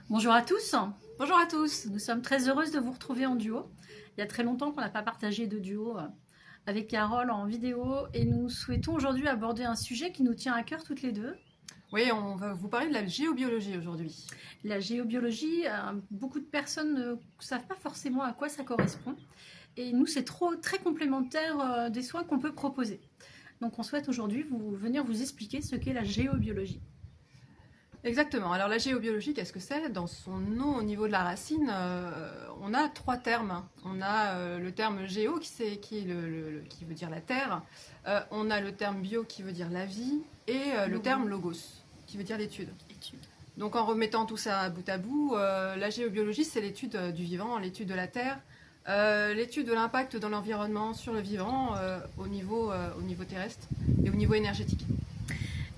Bonjour à tous, Bonjour à tous. nous sommes très heureuses de vous retrouver en duo. Il y a très longtemps qu'on n'a pas partagé de duo avec Carole en vidéo et nous souhaitons aujourd'hui aborder un sujet qui nous tient à cœur toutes les deux. Oui, on va vous parler de la géobiologie aujourd'hui. La géobiologie, beaucoup de personnes ne savent pas forcément à quoi ça correspond et nous c'est très complémentaire des soins qu'on peut proposer. Donc on souhaite aujourd'hui venir vous expliquer ce qu'est la géobiologie. Exactement. Alors la géobiologie, qu'est-ce que c'est? Dans son nom, au niveau de la racine, on a trois termes. On a le terme géo qui veut dire la terre. On a le terme bio qui veut dire la vie et le terme logos qui veut dire l'étude. Donc en remettant tout ça bout à bout, la géobiologie c'est l'étude du vivant, l'étude de la terre, l'étude de l'impact dans l'environnement sur le vivant au niveau terrestre et au niveau énergétique.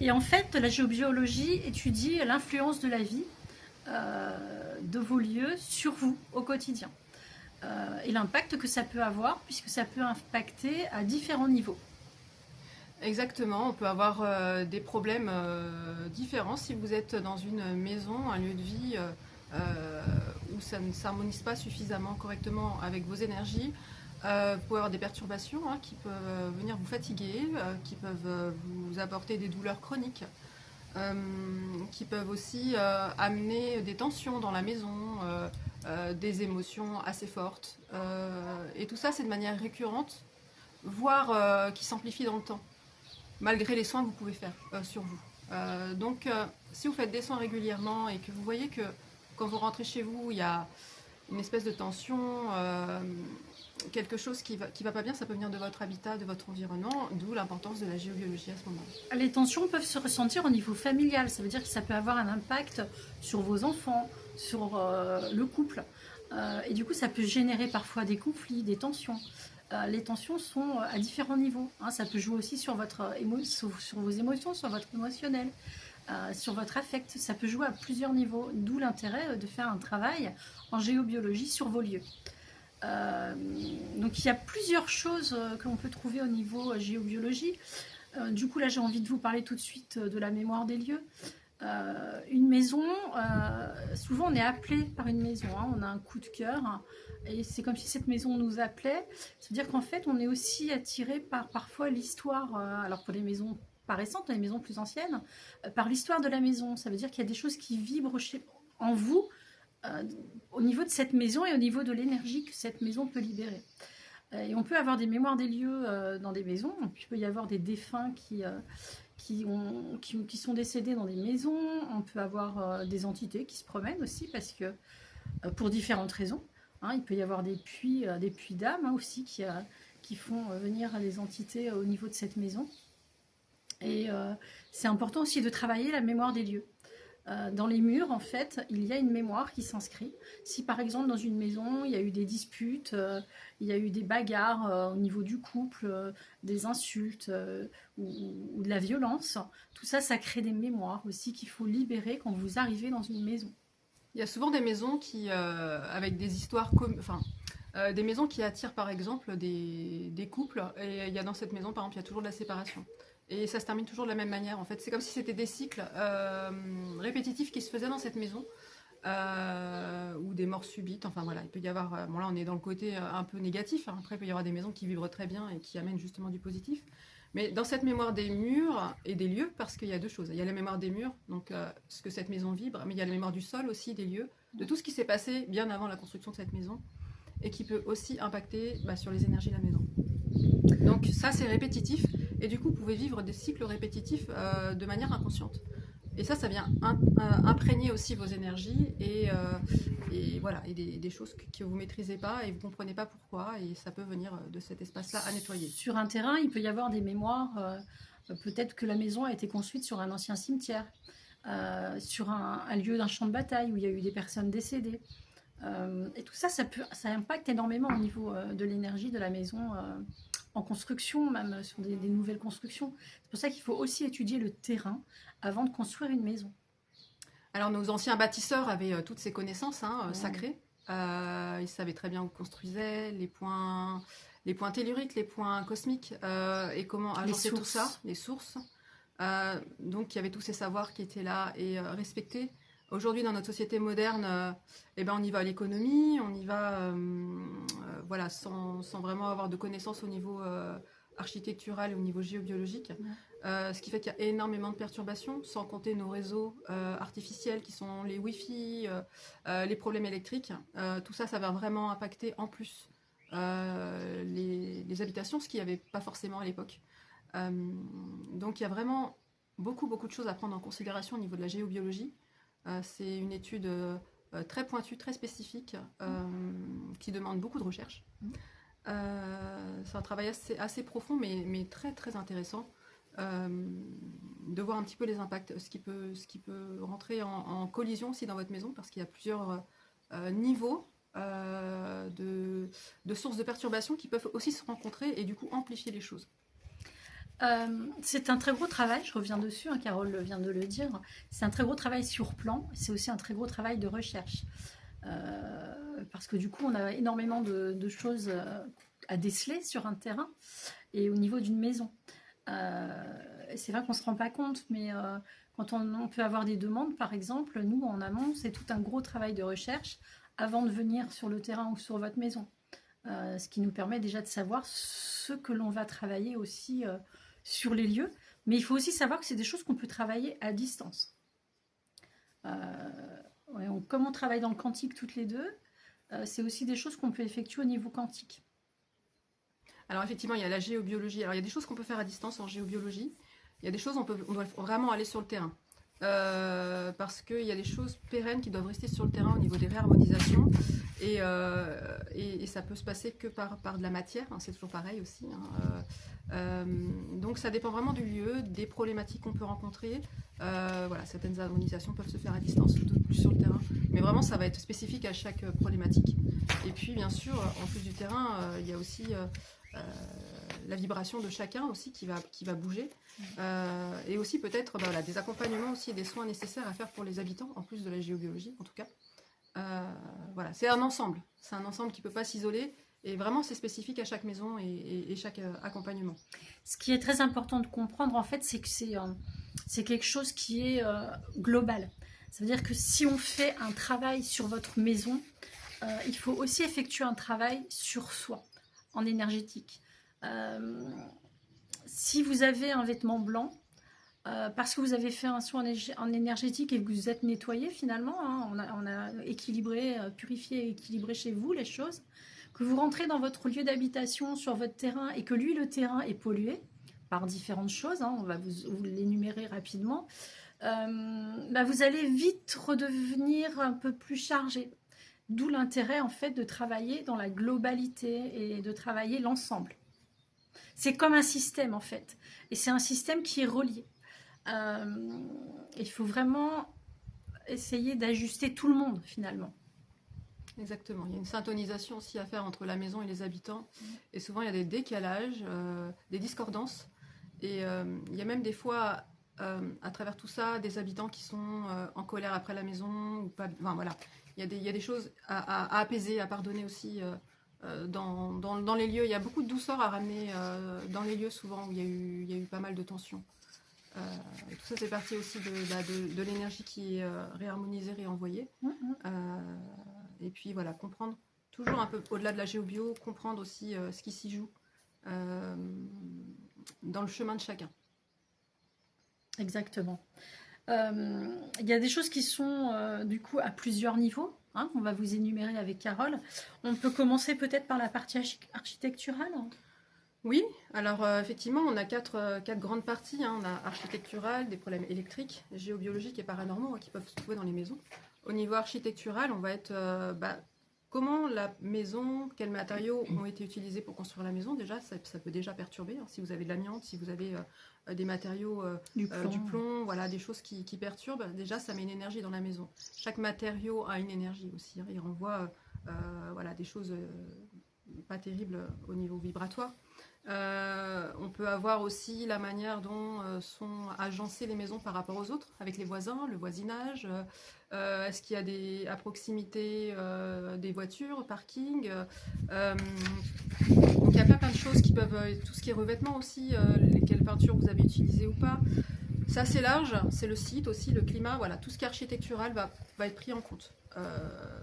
Et en fait, la géobiologie étudie l'influence de la vie de vos lieux sur vous au quotidien. Et l'impact que ça peut avoir, puisque ça peut impacter à différents niveaux. Exactement, on peut avoir des problèmes différents si vous êtes dans une maison, un lieu de vie où ça ne s'harmonise pas suffisamment correctement avec vos énergies. Vous pouvez avoir des perturbations qui peuvent venir vous fatiguer, qui peuvent vous apporter des douleurs chroniques, qui peuvent aussi amener des tensions dans la maison, des émotions assez fortes. Et tout ça, c'est de manière récurrente, voire qui s'amplifie dans le temps, malgré les soins que vous pouvez faire sur vous. Donc, si vous faites des soins régulièrement et que vous voyez que quand vous rentrez chez vous, il y a une espèce de tension, quelque chose qui va pas bien, ça peut venir de votre habitat, de votre environnement, d'où l'importance de la géobiologie à ce moment-là. Les tensions peuvent se ressentir au niveau familial, ça veut dire que ça peut avoir un impact sur vos enfants, sur le couple. Et du coup, ça peut générer parfois des conflits, des tensions. Les tensions sont à différents niveaux. Ça peut jouer aussi sur vos émotions, sur votre émotionnel, sur votre affect. Ça peut jouer à plusieurs niveaux, d'où l'intérêt de faire un travail en géobiologie sur vos lieux. Donc il y a plusieurs choses que l'on peut trouver au niveau géobiologie. Du coup là j'ai envie de vous parler tout de suite de la mémoire des lieux. Une maison, souvent on est appelé par une maison, on a un coup de cœur et c'est comme si cette maison nous appelait. Ça veut dire qu'en fait on est aussi attiré par parfois l'histoire, alors pour les maisons pas récentes, les maisons plus anciennes, par l'histoire de la maison. Ça veut dire qu'il y a des choses qui vibrent en vous au niveau de cette maison et au niveau de l'énergie que cette maison peut libérer. Et on peut avoir des mémoires des lieux dans des maisons, il peut y avoir des défunts qui sont décédés dans des maisons, on peut avoir des entités qui se promènent aussi, parce que pour différentes raisons, il peut y avoir des puits d'âme aussi qui font venir les entités au niveau de cette maison. Et c'est important aussi de travailler la mémoire des lieux. Dans les murs, en fait, il y a une mémoire qui s'inscrit. Si par exemple dans une maison, il y a eu des disputes, il y a eu des bagarres au niveau du couple, des insultes ou de la violence, tout ça, ça crée des mémoires aussi qu'il faut libérer quand vous arrivez dans une maison. Il y a souvent des maisons qui, avec des histoires, des maisons qui attirent par exemple des couples, et il y a dans cette maison, par exemple, il y a toujours de la séparation. Et ça se termine toujours de la même manière, en fait. C'est comme si c'était des cycles répétitifs qui se faisaient dans cette maison, ou des morts subites. Enfin voilà, il peut y avoir... bon là, on est dans le côté un peu négatif. Après, il peut y avoir des maisons qui vibrent très bien et qui amènent justement du positif. Mais dans cette mémoire des murs et des lieux, parce qu'il y a deux choses. Il y a la mémoire des murs, donc ce que cette maison vibre, mais il y a la mémoire du sol aussi, des lieux, de tout ce qui s'est passé bien avant la construction de cette maison, et qui peut aussi impacter sur les énergies de la maison. Donc ça, c'est répétitif, et du coup, vous pouvez vivre des cycles répétitifs de manière inconsciente. Et ça vient imprégner aussi vos énergies et voilà, et des choses que vous ne maîtrisez pas et vous ne comprenez pas pourquoi, et ça peut venir de cet espace-là à nettoyer. Sur un terrain, il peut y avoir des mémoires. Peut-être que la maison a été construite sur un ancien cimetière, sur un lieu d'un champ de bataille où il y a eu des personnes décédées. Et tout ça, ça impacte énormément au niveau de l'énergie de la maison en construction, même sur des nouvelles constructions. C'est pour ça qu'il faut aussi étudier le terrain avant de construire une maison. Alors nos anciens bâtisseurs avaient toutes ces connaissances sacrées. Ils savaient très bien où construisaient, les points telluriques, les points cosmiques, et comment agencer tout ça, les sources. Donc il y avait tous ces savoirs qui étaient là et respectés. Aujourd'hui, dans notre société moderne, eh ben, on y va à l'économie, on y va voilà, sans vraiment avoir de connaissances au niveau architectural et au niveau géobiologique. Ce qui fait qu'il y a énormément de perturbations, sans compter nos réseaux artificiels qui sont les Wi-Fi, les problèmes électriques. Tout ça, ça va vraiment impacter en plus les habitations, ce qu'il n'y avait pas forcément à l'époque. Donc il y a vraiment beaucoup de choses à prendre en considération au niveau de la géobiologie. C'est une étude très pointue, très spécifique, qui demande beaucoup de recherche. C'est un travail assez profond, mais très très intéressant de voir un petit peu les impacts, ce qui peut rentrer en collision aussi dans votre maison, parce qu'il y a plusieurs niveaux de sources de perturbations qui peuvent aussi se rencontrer et du coup amplifier les choses. C'est un très gros travail, je reviens dessus, hein, Carole vient de le dire. C'est un très gros travail sur plan, c'est aussi un très gros travail de recherche. Parce que du coup, on a énormément de choses à déceler sur un terrain et au niveau d'une maison. C'est vrai qu'on ne se rend pas compte, mais quand on peut avoir des demandes, par exemple, nous, en amont, c'est tout un gros travail de recherche avant de venir sur le terrain ou sur votre maison. Ce qui nous permet déjà de savoir ce que l'on va travailler aussi sur les lieux. Mais il faut aussi savoir que c'est des choses qu'on peut travailler à distance. Comme on travaille dans le quantique toutes les deux, c'est aussi des choses qu'on peut effectuer au niveau quantique. Alors effectivement, il y a la géobiologie. Alors il y a des choses qu'on peut faire à distance en géobiologie. Il y a des choses on doit vraiment aller sur le terrain. Parce qu'il y a des choses pérennes qui doivent rester sur le terrain au niveau des réharmonisations. Et ça peut se passer que par de la matière, hein, c'est toujours pareil aussi. Hein. Donc ça dépend vraiment du lieu, des problématiques qu'on peut rencontrer. Voilà, certaines harmonisations peuvent se faire à distance, d'autres plus sur le terrain. Mais vraiment, ça va être spécifique à chaque problématique. Et puis, bien sûr, en plus du terrain, il y a aussi la vibration de chacun aussi qui va bouger. Et aussi peut-être voilà, des accompagnements aussi et des soins nécessaires à faire pour les habitants, en plus de la géobiologie en tout cas. Voilà, c'est un ensemble qui ne peut pas s'isoler. Et vraiment, c'est spécifique à chaque maison et chaque accompagnement. Ce qui est très important de comprendre, en fait, c'est que c'est quelque chose qui est global. Ça veut dire que si on fait un travail sur votre maison, il faut aussi effectuer un travail sur soi, en énergétique. Si vous avez un vêtement blanc, parce que vous avez fait un soin en énergétique et que vous êtes nettoyé finalement, hein, on a équilibré, purifié et équilibré chez vous les choses, que vous rentrez dans votre lieu d'habitation, sur votre terrain, et que lui, le terrain est pollué par différentes choses, hein, on va vous l'énumérer rapidement, vous allez vite redevenir un peu plus chargé. D'où l'intérêt en fait de travailler dans la globalité et de travailler l'ensemble. C'est comme un système en fait, et c'est un système qui est relié. Il faut vraiment essayer d'ajuster tout le monde finalement. Exactement, il y a une syntonisation aussi à faire entre la maison et les habitants, et souvent il y a des décalages, des discordances, et il y a même des fois, à travers tout ça, des habitants qui sont en colère après la maison, ou pas, enfin voilà, il y a des choses à apaiser, à pardonner aussi dans les lieux. Il y a beaucoup de douceur à ramener dans les lieux souvent où il y a eu pas mal de tensions. Et tout ça, c'est parti aussi de l'énergie qui est réharmonisée, réenvoyée. Et puis voilà, comprendre toujours un peu au-delà de la géobio, comprendre aussi ce qui s'y joue dans le chemin de chacun. Exactement. Il y a des choses qui sont du coup à plusieurs niveaux, hein, on va vous énumérer avec Carole. On peut commencer peut-être par la partie architecturale. Oui, alors effectivement, on a quatre grandes parties. Hein. On a architectural, des problèmes électriques, géobiologiques et paranormaux qui peuvent se trouver dans les maisons. Au niveau architectural, on va être comment la maison, quels matériaux ont été utilisés pour construire la maison. Déjà, ça peut déjà perturber. Hein. Si vous avez de l'amiante, si vous avez des matériaux, du plomb, voilà, des choses qui perturbent, déjà, ça met une énergie dans la maison. Chaque matériau a une énergie aussi. Hein. Il renvoie voilà, des choses pas terribles au niveau vibratoire. On peut avoir aussi la manière dont sont agencées les maisons par rapport aux autres, avec les voisins, le voisinage. Est-ce qu'il y a à proximité des voitures, parking. Donc il y a plein de choses qui peuvent, tout ce qui est revêtement aussi, quelles peintures vous avez utilisées ou pas. C'est assez large, c'est le site aussi, le climat, voilà, tout ce qui est architectural va être pris en compte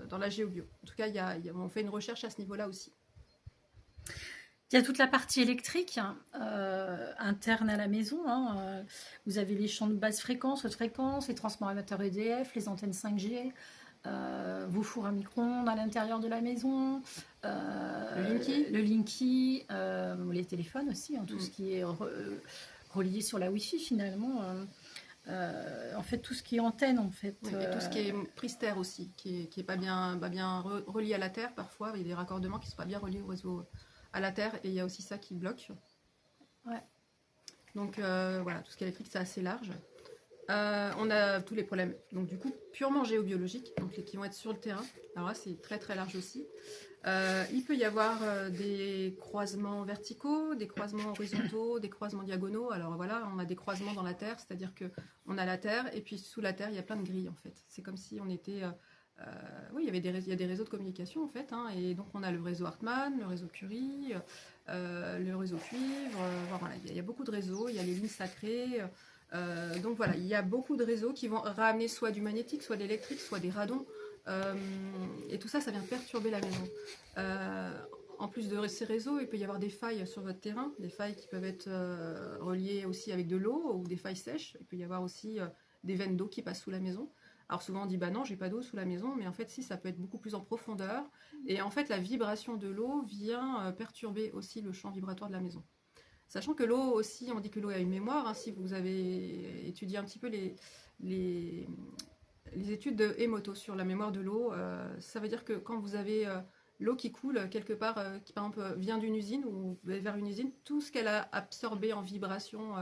dans la géobio. En tout cas, on fait une recherche à ce niveau-là aussi. Il y a toute la partie électrique interne à la maison. Vous avez les champs de basse fréquence, haute fréquence, les transformateurs EDF, les antennes 5G, vos fours à micro-ondes à l'intérieur de la maison, le Linky, les téléphones aussi, tout ce qui est relié sur la Wi-Fi finalement. En fait, tout ce qui est antenne, en fait. Oui, et tout ce qui est prise terre aussi, qui est pas bien relié à la terre parfois. Il y a des raccordements qui ne sont pas bien reliés au réseau à la terre, et il y a aussi ça qui bloque. Ouais. Donc voilà, tout ce qui est électrique, c'est assez large. On a tous les problèmes, donc du coup, purement géobiologiques, donc qui vont être sur le terrain. Alors là, c'est très très large aussi. Il peut y avoir des croisements verticaux, des croisements horizontaux, des croisements diagonaux. Alors voilà, on a des croisements dans la terre, c'est-à-dire qu'on a la terre, et puis sous la terre, il y a plein de grilles en fait. C'est comme si on était... oui, il y a des réseaux de communication en fait, et donc on a le réseau Hartmann, le réseau Curie, le réseau Cuivre, voilà, il y a beaucoup de réseaux, il y a les lignes sacrées, donc voilà, il y a beaucoup de réseaux qui vont ramener soit du magnétique, soit de l'électrique, soit des radons, et tout ça, ça vient perturber la maison. En plus de ces réseaux, il peut y avoir des failles sur votre terrain, des failles qui peuvent être reliées aussi avec de l'eau ou des failles sèches. Il peut y avoir aussi des veines d'eau qui passent sous la maison. Alors souvent on dit bah non, j'ai pas d'eau sous la maison, mais en fait si, ça peut être beaucoup plus en profondeur, et en fait la vibration de l'eau vient perturber aussi le champ vibratoire de la maison. Sachant que l'eau aussi, on dit que l'eau a une mémoire, si vous avez étudié un petit peu les études de Emoto sur la mémoire de l'eau, ça veut dire que quand vous avez l'eau qui coule quelque part, qui par exemple vient d'une usine ou vers une usine, tout ce qu'elle a absorbé en vibration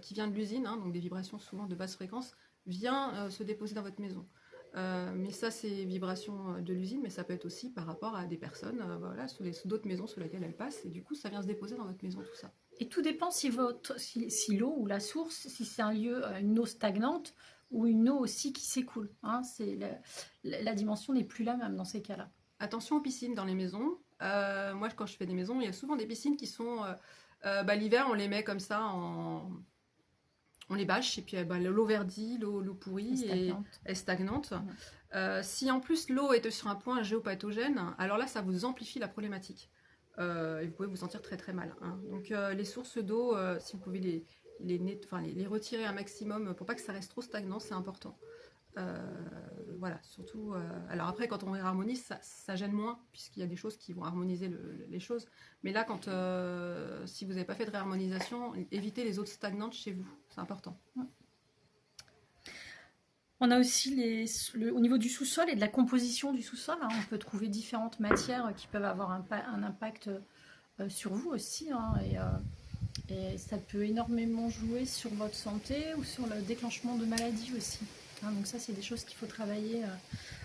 qui vient de l'usine, donc des vibrations souvent de basse fréquence, vient se déposer dans votre maison. Mais ça, c'est vibrations de l'usine, mais ça peut être aussi par rapport à des personnes, voilà, sous d'autres maisons sous lesquelles elles passent, et du coup, ça vient se déposer dans votre maison, tout ça. Et tout dépend si l'eau ou la source, si c'est un lieu, une eau stagnante ou une eau aussi qui s'écoule. La dimension n'est plus la même dans ces cas-là. Attention aux piscines dans les maisons. Moi, quand je fais des maisons, il y a souvent des piscines qui sont... l'hiver, on les met comme ça on les bâche, et puis l'eau verdit, l'eau pourrie est stagnante. Ouais. Si en plus l'eau est sur un point géopathogène, alors là, ça vous amplifie la problématique. Et vous pouvez vous sentir très très mal. Donc les sources d'eau, si vous pouvez les retirer un maximum pour pas que ça reste trop stagnant, c'est important. Voilà, surtout. Alors après, quand on réharmonise, ça gêne moins, puisqu'il y a des choses qui vont harmoniser les choses. Mais là, si vous n'avez pas fait de réharmonisation, évitez les eaux stagnantes chez vous, c'est important. On a aussi au niveau du sous-sol et de la composition du sous-sol, on peut trouver différentes matières qui peuvent avoir un impact sur vous aussi, et ça peut énormément jouer sur votre santé ou sur le déclenchement de maladies aussi. Donc ça, c'est des choses qu'il faut travailler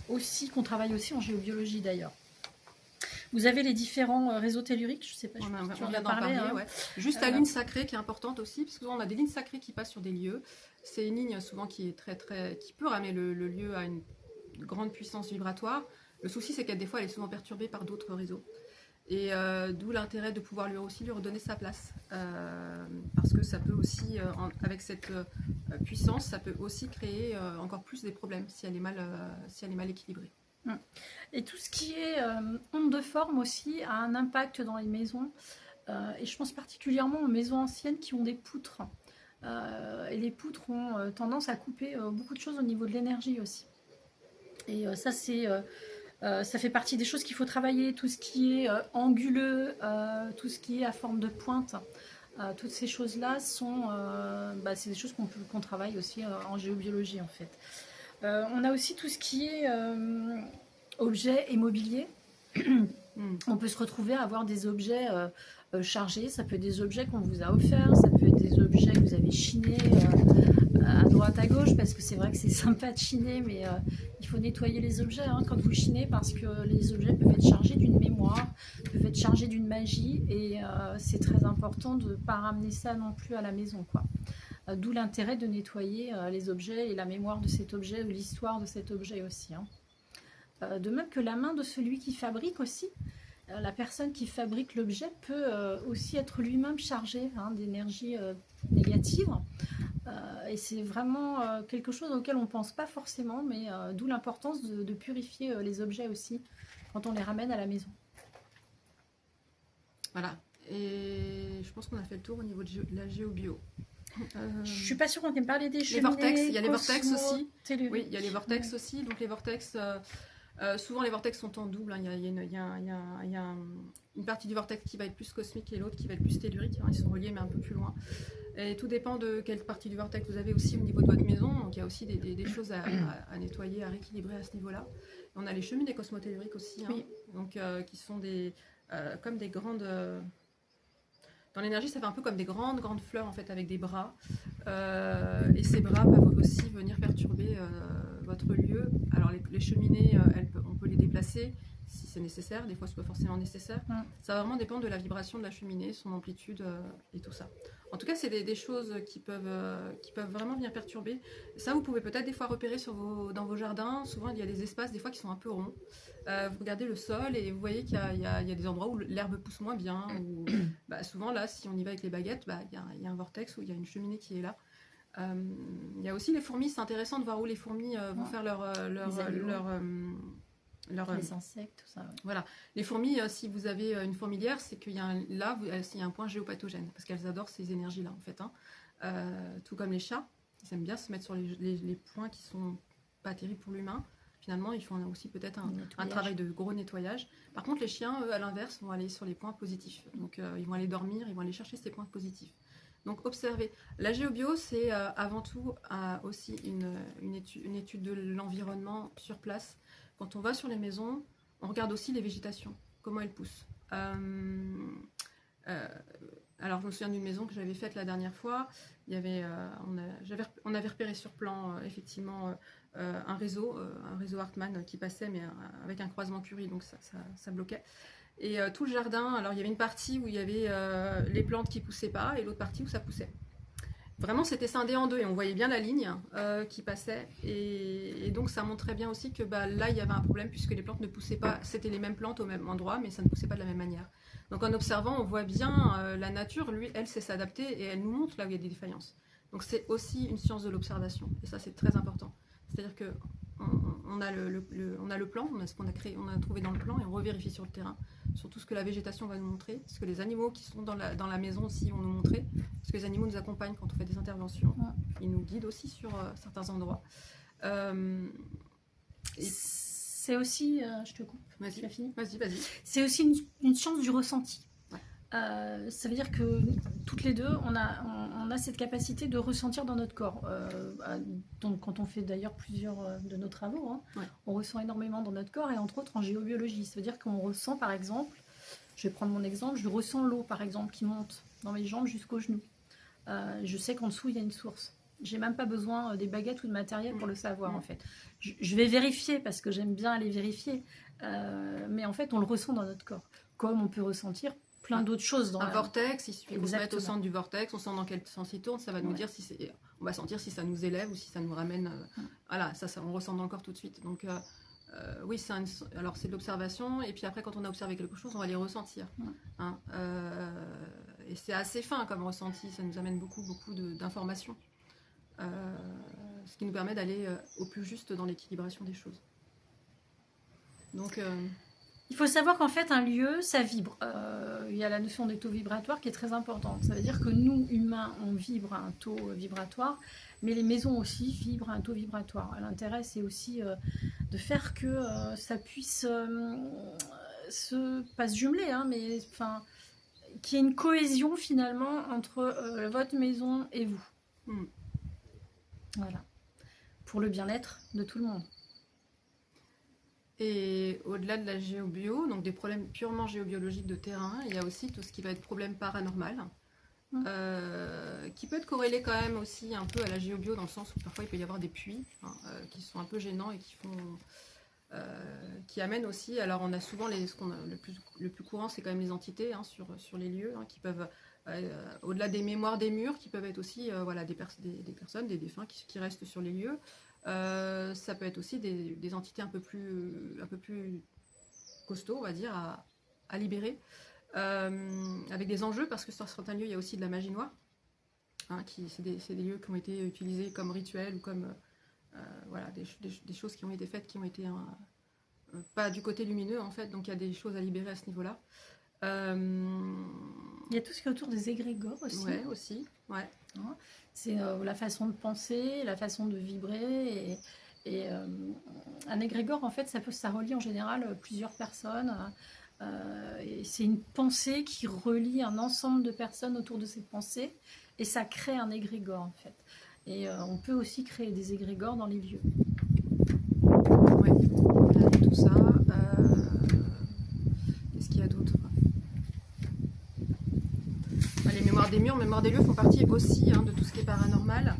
aussi, qu'on travaille aussi en géobiologie d'ailleurs. Vous avez les différents réseaux telluriques, je ne sais pas, on vient d'en parler. Ouais. Juste la ligne sacrée qui est importante aussi, parce que souvent on a des lignes sacrées qui passent sur des lieux. C'est une ligne souvent qui est qui peut ramener le lieu à une grande puissance vibratoire. Le souci, c'est qu'elle des fois elle est souvent perturbée par d'autres réseaux. Et d'où l'intérêt de pouvoir lui redonner sa place. Parce que ça peut aussi, avec cette puissance, ça peut aussi créer encore plus des problèmes si elle est mal équilibrée. Et tout ce qui est onde de forme aussi a un impact dans les maisons. Et je pense particulièrement aux maisons anciennes qui ont des poutres. Et les poutres ont tendance à couper beaucoup de choses au niveau de l'énergie aussi. Et ça, ça fait partie des choses qu'il faut travailler, tout ce qui est anguleux, tout ce qui est à forme de pointe. Toutes ces choses-là c'est des choses qu'on travaille aussi en géobiologie en fait. On a aussi tout ce qui est objets et mobilier. On peut se retrouver à avoir des objets chargés. Ça peut être des objets qu'on vous a offerts, ça peut être des objets que vous avez chinés à droite à gauche, parce que c'est vrai que c'est sympa de chiner, mais il faut nettoyer les objets quand vous chinez, parce que les objets peuvent être chargés d'une mémoire, peuvent être chargés d'une magie, et c'est très important de ne pas ramener ça non plus à la maison, quoi. D'où l'intérêt de nettoyer les objets et la mémoire de cet objet ou l'histoire de cet objet aussi. De même que la main de celui qui fabrique aussi. La personne qui fabrique l'objet peut aussi être lui-même chargé d'énergie négative. Et c'est vraiment quelque chose auquel on ne pense pas forcément, mais d'où l'importance de purifier les objets aussi quand on les ramène à la maison. Voilà. Et je pense qu'on a fait le tour au niveau de la géobio. Je suis pas sûre qu'on ait parlé des Les cheminées, vortex, il y a les vortex aussi. telluriques. Oui, il y a les vortex aussi. Donc les vortex, souvent les vortex sont en double. Hein. Il y a une partie du vortex qui va être plus cosmique et l'autre qui va être plus tellurique. Hein. Ils sont reliés mais un peu plus loin. Et tout dépend de quelle partie du vortex vous avez aussi au niveau de votre maison. Donc il y a aussi des choses à nettoyer, à rééquilibrer à ce niveau-là. On a les cheminées cosmotelluriques aussi, hein. Oui. Donc qui sont comme des grandes. Dans l'énergie, ça fait un peu comme des grandes fleurs en fait avec des bras. Et ces bras peuvent aussi venir perturber votre lieu. Alors les cheminées, on peut les déplacer si c'est nécessaire. Des fois, c'est pas forcément nécessaire. Ça va vraiment dépendre de la vibration de la cheminée, son amplitude et tout ça. En tout cas, c'est des choses qui peuvent vraiment venir perturber. Ça, vous pouvez peut-être des fois repérer dans vos jardins. Souvent, il y a des espaces des fois qui sont un peu ronds. Vous regardez le sol et vous voyez qu'il y a des endroits où l'herbe pousse moins bien. Ou, souvent, là, si on y va avec les baguettes, il y a un vortex où il y a une cheminée qui est là. Il y a aussi les fourmis. C'est intéressant de voir où les fourmis vont faire les insectes, tout ça. Ouais. Voilà. Les fourmis, si vous avez une fourmilière, c'est qu'il y a il y a un point géopathogène, parce qu'elles adorent ces énergies-là, en fait. Hein. Tout comme les chats, ils aiment bien se mettre sur les points qui sont pas terribles pour l'humain. Finalement, ils font aussi peut-être un travail de gros nettoyage. Par contre, les chiens, eux, à l'inverse, vont aller sur les points positifs. Donc, ils vont aller dormir, ils vont aller chercher ces points positifs. Donc, observez. La géobio, c'est avant tout aussi une étude de l'environnement sur place. Quand on va sur les maisons, on regarde aussi les végétations, comment elles poussent. Alors, je me souviens d'une maison que j'avais faite la dernière fois. On avait repéré sur plan, effectivement, un réseau Hartmann qui passait, mais avec un croisement Curie, donc ça bloquait. Et tout le jardin, alors il y avait une partie où il y avait les plantes qui poussaient pas, et l'autre partie où ça poussait. Vraiment, c'était scindé en deux et on voyait bien la ligne qui passait. Et donc, ça montrait bien aussi que là, il y avait un problème puisque les plantes ne poussaient pas. C'était les mêmes plantes au même endroit, mais ça ne poussait pas de la même manière. Donc, en observant, on voit bien la nature, elle sait s'adapter et elle nous montre là où il y a des défaillances. Donc, c'est aussi une science de l'observation. Et ça, c'est très important. C'est-à-dire que on a le plan, on a ce qu'on a créé, on a trouvé dans le plan et on revérifie sur le terrain, sur tout ce que la végétation va nous montrer, ce que les animaux qui sont dans la maison aussi vont nous montrer, parce que les animaux nous accompagnent quand on fait des interventions, ils nous guident aussi sur certains endroits. C'est aussi, je te coupe, tu as fini ? Vas-y. C'est aussi une chance du ressenti. Ça veut dire que toutes les deux, on a cette capacité de ressentir dans notre corps. Donc, quand on fait d'ailleurs plusieurs de nos travaux, on ressent énormément dans notre corps, et entre autres en géobiologie. Ça veut dire qu'on ressent, par exemple, je vais prendre mon exemple, je ressens l'eau, par exemple, qui monte dans mes jambes jusqu'aux genoux. Je sais qu'en dessous, il y a une source. J'ai même pas besoin des baguettes ou de matériel pour le savoir, en fait. Je vais vérifier, parce que j'aime bien aller vérifier. Mais en fait, on le ressent dans notre corps. Comme on peut ressentir plein d'autres choses dans un vortex, il suffit qu'on se mette au Exactement. centre du vortex, on sent dans quel sens il tourne, ça va nous dire on va sentir si ça nous élève ou si ça nous ramène. Voilà, ça on ressent dans le corps tout de suite. Donc oui, alors c'est de l'observation, et puis après quand on a observé quelque chose, on va les ressentir. Hein, et c'est assez fin comme ressenti, ça nous amène beaucoup d'informations, ce qui nous permet d'aller au plus juste dans l'équilibration des choses. Donc il faut savoir qu'en fait, un lieu, ça vibre. Il y a la notion des taux vibratoires qui est très importante. Ça veut dire que nous, humains, on vibre à un taux vibratoire, mais les maisons aussi vibrent à un taux vibratoire. L'intérêt, c'est aussi de faire que ça puisse pas se jumeler, mais qu'il y ait une cohésion finalement entre votre maison et vous. Voilà. Pour le bien-être de tout le monde. Et au-delà de la géobio, donc des problèmes purement géobiologiques de terrain, il y a aussi tout ce qui va être problème paranormal, qui peut être corrélé quand même aussi un peu à la géobio, dans le sens où parfois il peut y avoir des puits qui sont un peu gênants et qui amènent aussi. Alors on a souvent le plus courant, c'est quand même les entités sur les lieux, qui peuvent, au-delà des mémoires des murs, qui peuvent être aussi des personnes, des défunts qui restent sur les lieux. Ça peut être aussi des entités un peu plus costauds, on va dire, à libérer, avec des enjeux, parce que sur certains lieux, il y a aussi de la magie noire. hein, c'est des lieux qui ont été utilisés comme rituels ou comme voilà, des choses qui ont été faites, qui ont été pas du côté lumineux en fait, donc il y a des choses à libérer à ce niveau-là. Il y a tout ce qui est autour des égrégores aussi. Ouais, aussi, ouais. Hein, c'est la façon de penser, la façon de vibrer. Et un égrégore, en fait, ça relie en général plusieurs personnes. Et c'est une pensée qui relie un ensemble de personnes autour de cette pensée. Et ça crée un égrégore, en fait. Et on peut aussi créer des égrégores dans les lieux. Ouais, on a tout ça. Qu'est-ce qu'il y a d'autre? Les mémoires des murs, mémoires des lieux font partie aussi de tout ce qui est paranormal.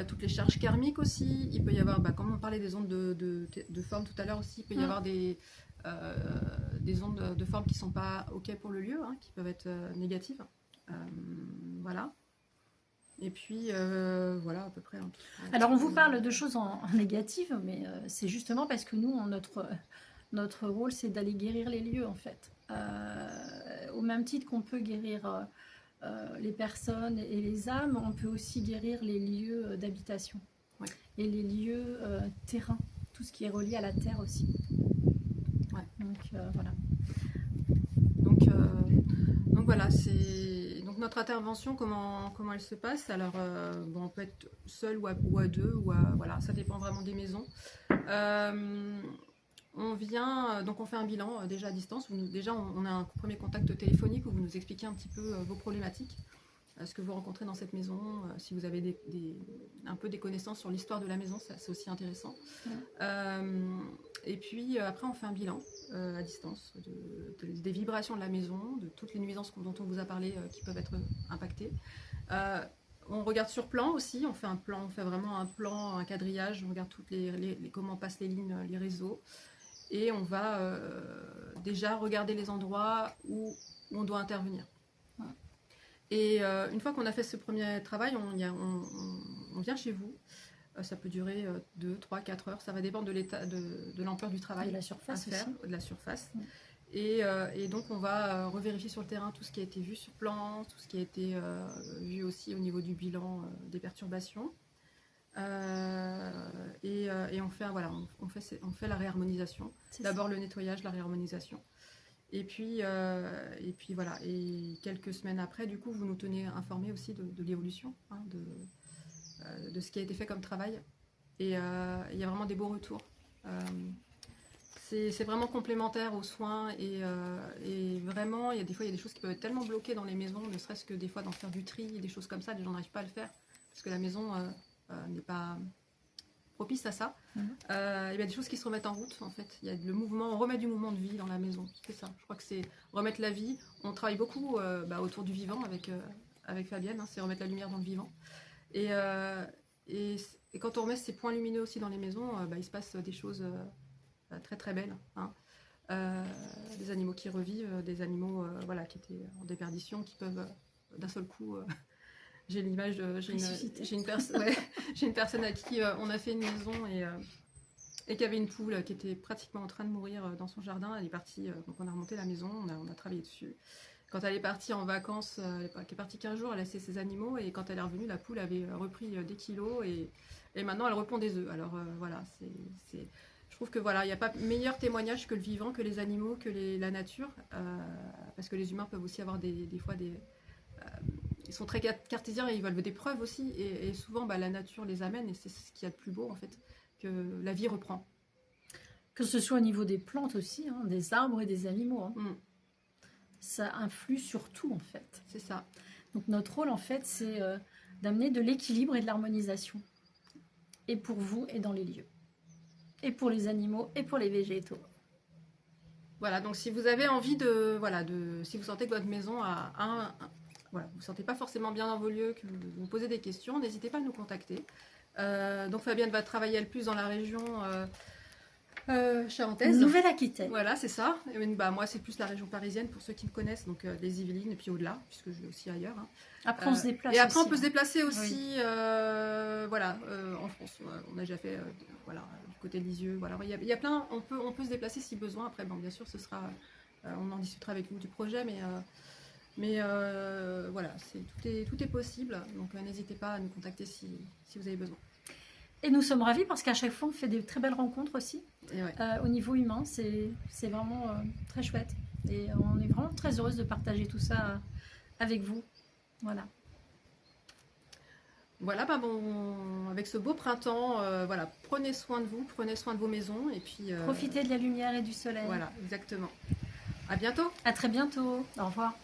Toutes les charges karmiques aussi. Il peut y avoir, comme on parlait des ondes de forme tout à l'heure aussi, il peut y avoir des ondes de forme qui ne sont pas OK pour le lieu, qui peuvent être négatives. Voilà. Et puis, voilà à peu près. Alors, on vous parle de choses en négative, mais c'est justement parce que nous, notre rôle, c'est d'aller guérir les lieux, en fait. Au même titre qu'on peut guérir les personnes et les âmes, on peut aussi guérir les lieux d'habitation. Ouais. Et les lieux terrains, tout ce qui est relié à la terre aussi. Ouais. Donc, voilà. Donc voilà, c'est donc notre intervention, comment elle se passe. Alors on peut être seul ou à deux, voilà, ça dépend vraiment des maisons. On vient, donc on fait un bilan déjà à distance. Déjà on a un premier contact téléphonique où vous nous expliquez un petit peu vos problématiques, ce que vous rencontrez dans cette maison, si vous avez un peu des connaissances sur l'histoire de la maison, c'est aussi intéressant. Et puis après on fait un bilan à distance des vibrations de la maison, de toutes les nuisances dont on vous a parlé qui peuvent être impactées. On regarde sur plan aussi, on fait vraiment un plan, un quadrillage, on regarde comment passent les lignes, les réseaux, et on va déjà regarder les endroits où on doit intervenir. Et une fois qu'on a fait ce premier travail, on vient chez vous. Ça peut durer 2, 3, 4 heures. Ça va dépendre de l'état, de l'ampleur du travail. De la surface à faire, aussi. de la surface. Et donc, on va revérifier sur le terrain tout ce qui a été vu sur plan, tout ce qui a été vu aussi au niveau du bilan des perturbations. Et on fait la réharmonisation. D'abord le nettoyage, la réharmonisation. Et puis voilà. Et quelques semaines après, du coup, vous nous tenez informés aussi de l'évolution, de ce qui a été fait comme travail. Et il y a vraiment des beaux retours. C'est vraiment complémentaire aux soins. Et vraiment, des fois, il y a des choses qui peuvent être tellement bloquées dans les maisons, ne serait-ce que des fois d'en faire du tri, des choses comme ça, les gens n'arrivent pas à le faire, parce que la maison n'est pas propice à ça. Il y a des choses qui se remettent en route, en fait. Il y a le mouvement, on remet du mouvement de vie dans la maison. C'est ça. Je crois que c'est remettre la vie. On travaille beaucoup autour du vivant avec Fabienne, c'est remettre la lumière dans le vivant. Et quand on remet ces points lumineux aussi dans les maisons, il se passe des choses très très belles. Des animaux qui revivent, des animaux qui étaient en déperdition, qui peuvent d'un seul coup... J'ai l'image j'ai une personne à qui on a fait une maison et qui avait une poule qui était pratiquement en train de mourir dans son jardin. Elle est partie, donc on a remonté la maison, on a travaillé dessus. Quand elle est partie en vacances, elle est partie 15 jours, elle a laissé ses animaux, et quand elle est revenue, la poule avait repris des kilos et maintenant elle repond des œufs. Alors voilà, je trouve que voilà, il n'y a pas meilleur témoignage que le vivant, que les animaux, que la nature, parce que les humains peuvent aussi avoir des fois ils sont très cartésiens et ils veulent des preuves aussi, et souvent la nature les amène, et c'est ce qu'il y a de plus beau en fait, que la vie reprend. Que ce soit au niveau des plantes aussi, des arbres et des animaux. Ça influe sur tout en fait. C'est ça. Donc notre rôle en fait, c'est d'amener de l'équilibre et de l'harmonisation. Et pour vous et dans les lieux. Et pour les animaux et pour les végétaux. Voilà, donc si vous avez envie si vous sentez que votre maison a vous ne vous sentez pas forcément bien dans vos lieux, que vous posez des questions, n'hésitez pas à nous contacter. Donc Fabienne va travailler le plus dans la région charentaise. Nouvelle-Aquitaine. Voilà, c'est ça. Et moi, c'est plus la région parisienne, pour ceux qui me connaissent, donc les Yvelines et puis au-delà, puisque je vais aussi ailleurs. Après, on se déplace. Et après, aussi, on peut se déplacer aussi en France. On a déjà fait du côté de Lisieux. Voilà. Il y a plein, on peut se déplacer si besoin. Après, bien sûr, ce sera, on en discutera avec vous du projet, mais Mais voilà, tout est possible. Donc n'hésitez pas à nous contacter si vous avez besoin. Et nous sommes ravis parce qu'à chaque fois, on fait des très belles rencontres aussi. Et ouais. Au niveau humain, c'est vraiment très chouette. Et on est vraiment très heureuse de partager tout ça avec vous. Voilà. Voilà, avec ce beau printemps, voilà, prenez soin de vous, prenez soin de vos maisons. Et puis, profitez de la lumière et du soleil. Voilà, exactement. À bientôt. À très bientôt. Au revoir.